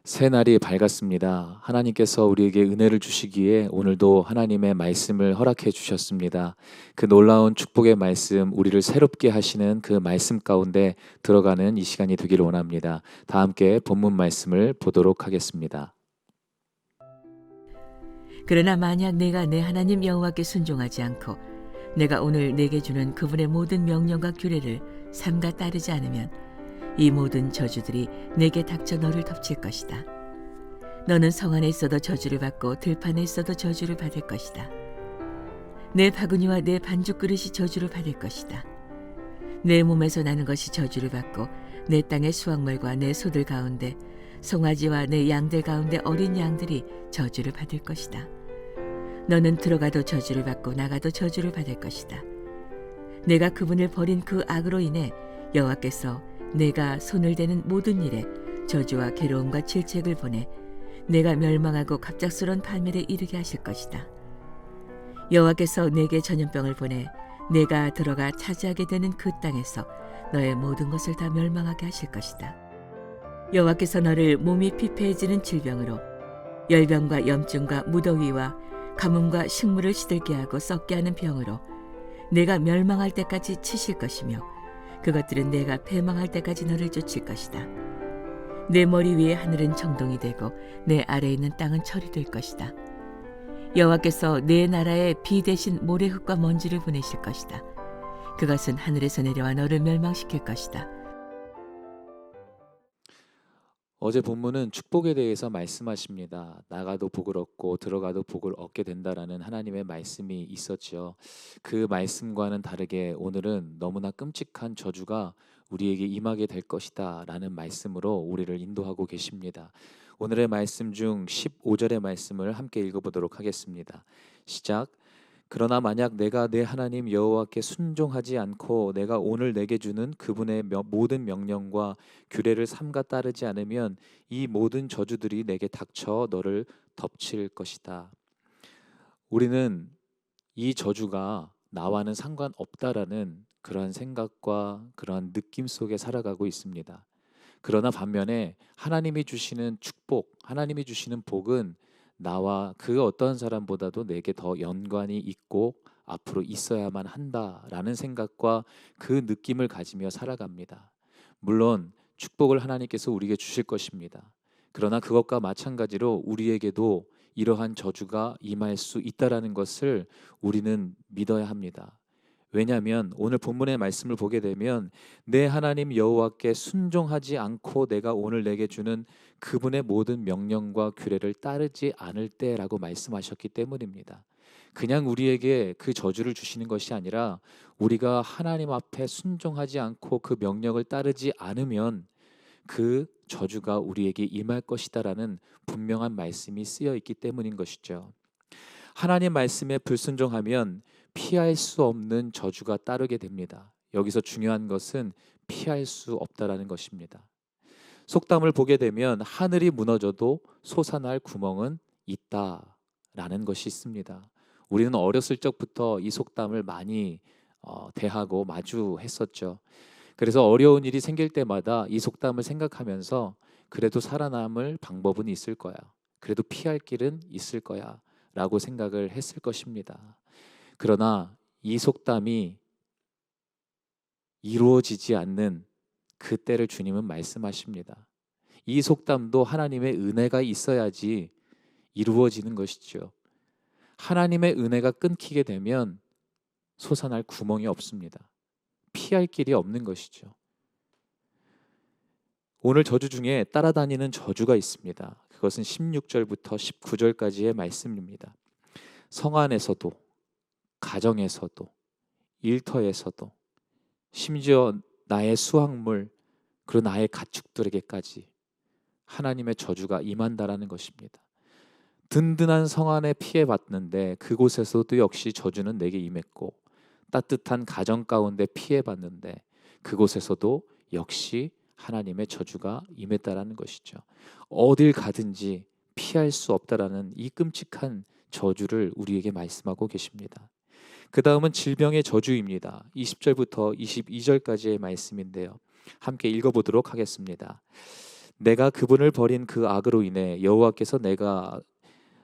새 날이 밝았습니다. 하나님께서 우리에게 은혜를 주시기에 오늘도 하나님의 말씀을 허락해 주셨습니다. 그 놀라운 축복의 말씀, 우리를 새롭게 하시는 그 말씀 가운데 들어가는 이 시간이 되기를 원합니다. 다 함께 본문 말씀을 보도록 하겠습니다. 그러나 만약 내가 내 하나님 여호와께 순종하지 않고 내가 오늘 내게 주는 그분의 모든 명령과 규례를 삼가 따르지 않으면 이 모든 저주들이 내게 닥쳐 너를 덮칠 것이다. 너는 성 안에 있어도 저주를 받고 들판에 있어도 저주를 받을 것이다. 내 바구니와 내 반죽 그릇이 저주를 받을 것이다. 내 몸에서 나는 것이 저주를 받고 내 땅의 수확물과 내 소들 가운데 송아지와 내 양들 가운데 어린 양들이 저주를 받을 것이다. 너는 들어가도 저주를 받고 나가도 저주를 받을 것이다. 내가 그분을 버린 그 악으로 인해 여호와께서 내가 손을 대는 모든 일에 저주와 괴로움과 질책을 보내 내가 멸망하고 갑작스러운 파멸에 이르게 하실 것이다. 여호와께서 내게 전염병을 보내 내가 들어가 차지하게 되는 그 땅에서 너의 모든 것을 다 멸망하게 하실 것이다. 여호와께서 너를 몸이 피폐해지는 질병으로 열병과 염증과 무더위와 가뭄과 식물을 시들게 하고 썩게 하는 병으로 내가 멸망할 때까지 치실 것이며 그것들은 내가 패망할 때까지 너를 쫓을 것이다. 내 머리 위에 하늘은 정동이 되고 내 아래에 있는 땅은 철이 될 것이다. 여호와께서 내 나라에 비 대신 모래흙과 먼지를 보내실 것이다. 그것은 하늘에서 내려와 너를 멸망시킬 것이다. 어제 본문은 축복에 대해서 말씀하십니다. 나가도 복을 얻고 들어가도 복을 얻게 된다라는 하나님의 말씀이 있었죠. 그 말씀과는 다르게 오늘은 너무나 끔찍한 저주가 우리에게 임하게 될 것이다 라는 말씀으로 우리를 인도하고 계십니다. 오늘의 말씀 중 15절의 말씀을 함께 읽어보도록 하겠습니다. 시작. 그러나 만약 내가 내 하나님 여호와께 순종하지 않고 내가 오늘 내게 주는 그분의 모든 명령과 규례를 삼가 따르지 않으면 이 모든 저주들이 내게 닥쳐 너를 덮칠 것이다. 우리는 이 저주가 나와는 상관없다라는 그러한 생각과 그러한 느낌 속에 살아가고 있습니다. 그러나 반면에 하나님이 주시는 축복, 하나님이 주시는 복은 나와 그 어떤 사람보다도 내게 더 연관이 있고 앞으로 있어야만 한다라는 생각과 그 느낌을 가지며 살아갑니다. 물론 축복을 하나님께서 우리에게 주실 것입니다. 그러나 그것과 마찬가지로 우리에게도 이러한 저주가 임할 수 있다라는 것을 우리는 믿어야 합니다. 왜냐하면 오늘 본문의 말씀을 보게 되면 내 하나님 여호와께 순종하지 않고 내가 오늘 내게 주는 그분의 모든 명령과 규례를 따르지 않을 때라고 말씀하셨기 때문입니다. 그냥 우리에게 그 저주를 주시는 것이 아니라 우리가 하나님 앞에 순종하지 않고 그 명령을 따르지 않으면 그 저주가 우리에게 임할 것이다라는 분명한 말씀이 쓰여 있기 때문인 것이죠. 하나님 말씀에 불순종하면 피할 수 없는 저주가 따르게 됩니다. 여기서 중요한 것은 피할 수 없다라는 것입니다. 속담을 보게 되면 하늘이 무너져도 솟아날 구멍은 있다라는 것이 있습니다. 우리는 어렸을 적부터 이 속담을 많이 대하고 마주했었죠. 그래서 어려운 일이 생길 때마다 이 속담을 생각하면서 그래도 살아남을 방법은 있을 거야. 그래도 피할 길은 있을 거야. 라고 생각을 했을 것입니다. 그러나 이 속담이 이루어지지 않는 그때를 주님은 말씀하십니다. 이 속담도 하나님의 은혜가 있어야지 이루어지는 것이죠. 하나님의 은혜가 끊기게 되면 솟아날 구멍이 없습니다. 피할 길이 없는 것이죠. 오늘 저주 중에 따라다니는 저주가 있습니다. 그것은 16절부터 19절까지의 말씀입니다. 성 안에서도 가정에서도 일터에서도 심지어 나의 수확물 그리고 나의 가축들에게까지 하나님의 저주가 임한다라는 것입니다. 든든한 성 안에 피해봤는데 그곳에서도 역시 저주는 내게 임했고 따뜻한 가정 가운데 피해봤는데 그곳에서도 역시 하나님의 저주가 임했다라는 것이죠. 어딜 가든지 피할 수 없다라는 이 끔찍한 저주를 우리에게 말씀하고 계십니다. 그 다음은 질병의 저주입니다. 20절부터 22절까지의 말씀인데요. 함께 읽어보도록 하겠습니다. 내가 그분을 버린 그 악으로 인해 여호와께서 내가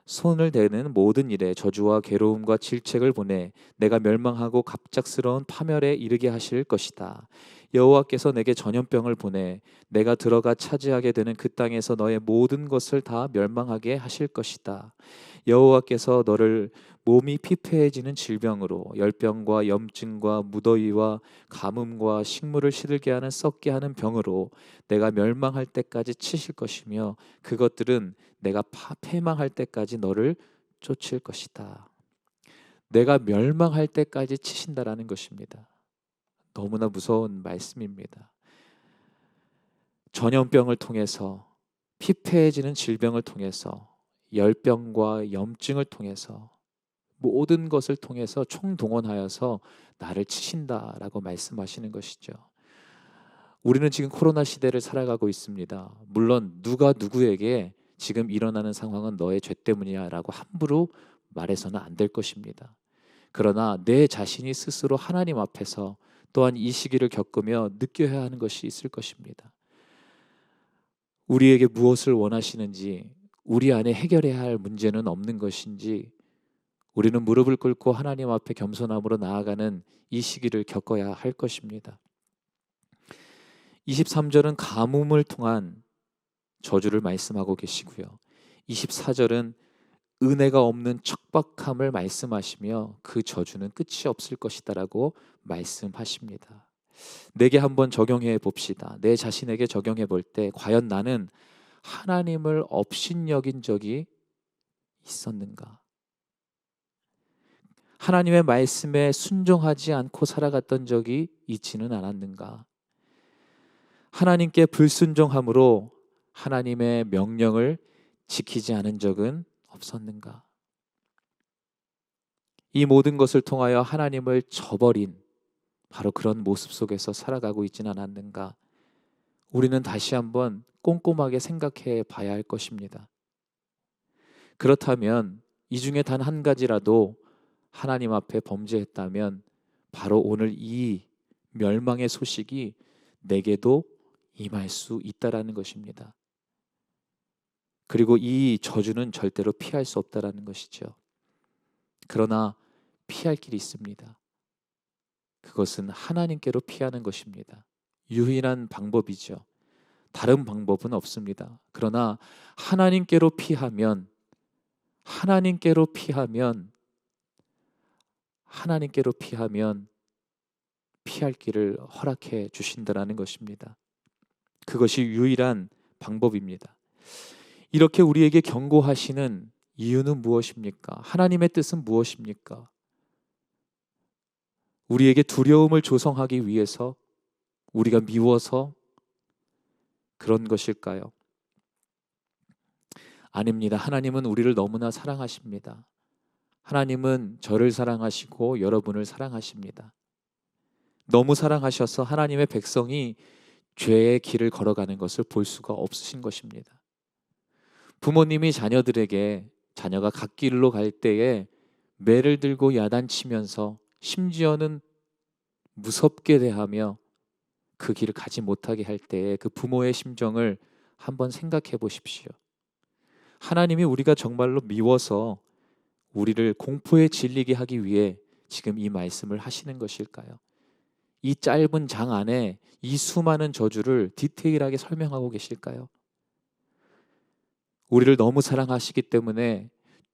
손을 대는 모든 일에 저주와 괴로움과 질책을 보내 내가 멸망하고 갑작스러운 파멸에 이르게 하실 것이다. 여호와께서 내게 전염병을 보내 내가 들어가 차지하게 되는 그 땅에서 너의 모든 것을 다 멸망하게 하실 것이다. 여호와께서 너를 몸이 피폐해지는 질병으로 열병과 염증과 무더위와 가뭄과 식물을 시들게 하는 썩게 하는 병으로 내가 멸망할 때까지 치실 것이며 그것들은 내가 패망할 때까지 너를 쫓을 것이다. 내가 멸망할 때까지 치신다라는 것입니다. 너무나 무서운 말씀입니다. 전염병을 통해서, 피폐해지는 질병을 통해서, 열병과 염증을 통해서, 모든 것을 통해서 총동원하여서 나를 치신다라고 말씀하시는 것이죠. 우리는 지금 코로나 시대를 살아가고 있습니다. 물론 누가 누구에게 지금 일어나는 상황은 너의 죄 때문이야 라고 함부로 말해서는 안 될 것입니다. 그러나 내 자신이 스스로 하나님 앞에서 또한 이 시기를 겪으며 느껴야 하는 것이 있을 것입니다. 우리에게 무엇을 원하시는지, 우리 안에 해결해야 할 문제는 없는 것인지, 우리는 무릎을 꿇고 하나님 앞에 겸손함으로 나아가는 이 시기를 겪어야 할 것입니다. 23절은 가뭄을 통한 저주를 말씀하고 계시고요. 24절은 은혜가 없는 척박함을 말씀하시며 그 저주는 끝이 없을 것이다라고 말씀하십니다. 내게 한번 적용해 봅시다. 내 자신에게 적용해 볼 때 과연 나는 하나님을 업신여긴 적이 있었는가? 하나님의 말씀에 순종하지 않고 살아갔던 적이 있지는 않았는가? 하나님께 불순종함으로 하나님의 명령을 지키지 않은 적은 없었는가? 이 모든 것을 통하여 하나님을 저버린 바로 그런 모습 속에서 살아가고 있지는 않았는가? 우리는 다시 한번 꼼꼼하게 생각해 봐야 할 것입니다. 그렇다면 이 중에 단 한 가지라도 하나님 앞에 범죄했다면 바로 오늘 이 멸망의 소식이 내게도 임할 수 있다라는 것입니다. 그리고 이 저주는 절대로 피할 수 없다라는 것이죠. 그러나 피할 길이 있습니다. 그것은 하나님께로 피하는 것입니다. 유일한 방법이죠. 다른 방법은 없습니다. 그러나 하나님께로 피하면 피할 길을 허락해 주신다라는 것입니다. 그것이 유일한 방법입니다. 이렇게 우리에게 경고하시는 이유는 무엇입니까? 하나님의 뜻은 무엇입니까? 우리에게 두려움을 조성하기 위해서, 우리가 미워서 그런 것일까요? 아닙니다. 하나님은 우리를 너무나 사랑하십니다. 하나님은 저를 사랑하시고 여러분을 사랑하십니다. 너무 사랑하셔서 하나님의 백성이 죄의 길을 걸어가는 것을 볼 수가 없으신 것입니다. 부모님이 자녀들에게 자녀가 갓길로 갈 때에 매를 들고 야단치면서 심지어는 무섭게 대하며 그 길을 가지 못하게 할 때에 그 부모의 심정을 한번 생각해 보십시오. 하나님이 우리가 정말로 미워서 우리를 공포에 질리게 하기 위해 지금 이 말씀을 하시는 것일까요? 이 짧은 장 안에 이 수많은 저주를 디테일하게 설명하고 계실까요? 우리를 너무 사랑하시기 때문에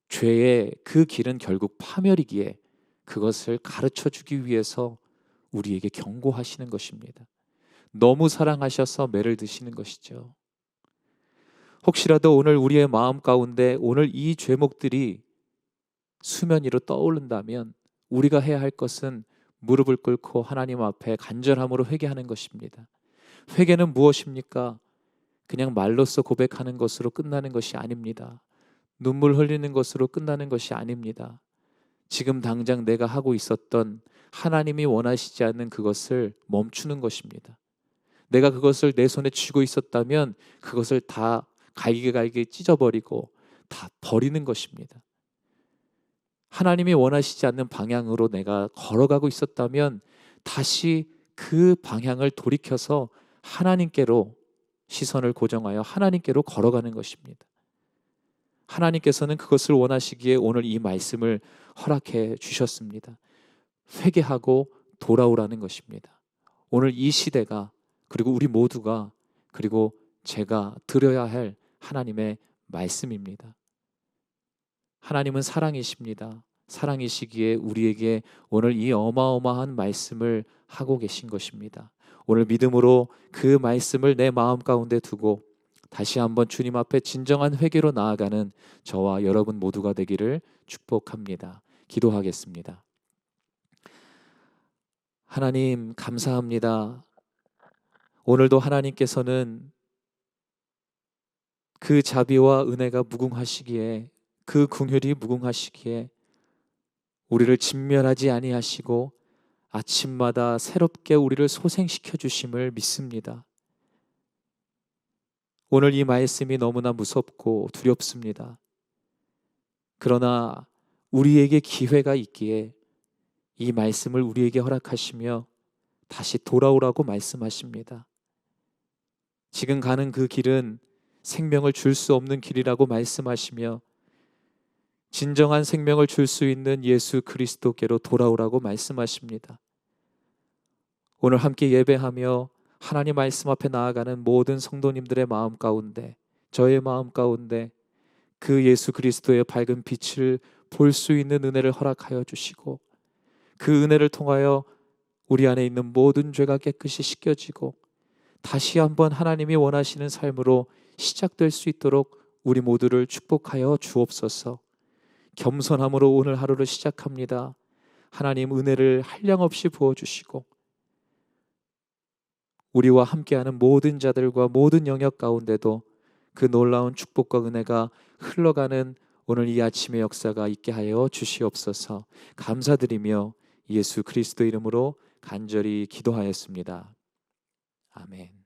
죄의 그 길은 결국 파멸이기에 그것을 가르쳐 주기 위해서 우리에게 경고하시는 것입니다. 너무 사랑하셔서 매를 드시는 것이죠. 혹시라도 오늘 우리의 마음 가운데 오늘 이 죄목들이 수면 위로 떠오른다면 우리가 해야 할 것은 무릎을 꿇고 하나님 앞에 간절함으로 회개하는 것입니다. 회개는 무엇입니까? 그냥 말로써 고백하는 것으로 끝나는 것이 아닙니다. 눈물 흘리는 것으로 끝나는 것이 아닙니다. 지금 당장 내가 하고 있었던 하나님이 원하시지 않는 그것을 멈추는 것입니다. 내가 그것을 내 손에 쥐고 있었다면 그것을 다 갈기갈기 찢어버리고 다 버리는 것입니다. 하나님이 원하시지 않는 방향으로 내가 걸어가고 있었다면 다시 그 방향을 돌이켜서 하나님께로 시선을 고정하여 하나님께로 걸어가는 것입니다. 하나님께서는 그것을 원하시기에 오늘 이 말씀을 허락해 주셨습니다. 회개하고 돌아오라는 것입니다. 오늘 이 시대가, 그리고 우리 모두가, 그리고 제가 들어야 할 하나님의 말씀입니다. 하나님은 사랑이십니다. 사랑이시기에 우리에게 오늘 이 어마어마한 말씀을 하고 계신 것입니다. 오늘 믿음으로 그 말씀을 내 마음 가운데 두고 다시 한번 주님 앞에 진정한 회개로 나아가는 저와 여러분 모두가 되기를 축복합니다. 기도하겠습니다. 하나님, 감사합니다. 오늘도 하나님께서는 그 자비와 은혜가 무궁하시기에, 그 긍휼이 무궁하시기에 우리를 진멸하지 아니하시고 아침마다 새롭게 우리를 소생시켜 주심을 믿습니다. 오늘 이 말씀이 너무나 무섭고 두렵습니다. 그러나 우리에게 기회가 있기에 이 말씀을 우리에게 허락하시며 다시 돌아오라고 말씀하십니다. 지금 가는 그 길은 생명을 줄 수 없는 길이라고 말씀하시며 진정한 생명을 줄 수 있는 예수 그리스도께로 돌아오라고 말씀하십니다. 오늘 함께 예배하며 하나님 말씀 앞에 나아가는 모든 성도님들의 마음 가운데, 저의 마음 가운데 그 예수 그리스도의 밝은 빛을 볼 수 있는 은혜를 허락하여 주시고, 그 은혜를 통하여 우리 안에 있는 모든 죄가 깨끗이 씻겨지고 다시 한번 하나님이 원하시는 삶으로 시작될 수 있도록 우리 모두를 축복하여 주옵소서. 겸손함으로 오늘 하루를 시작합니다. 하나님 은혜를 한량없이 부어주시고 우리와 함께하는 모든 자들과 모든 영역 가운데도 그 놀라운 축복과 은혜가 흘러가는 오늘 이 아침의 역사가 있게 하여 주시옵소서. 감사드리며 예수 그리스도 이름으로 간절히 기도하였습니다. 아멘.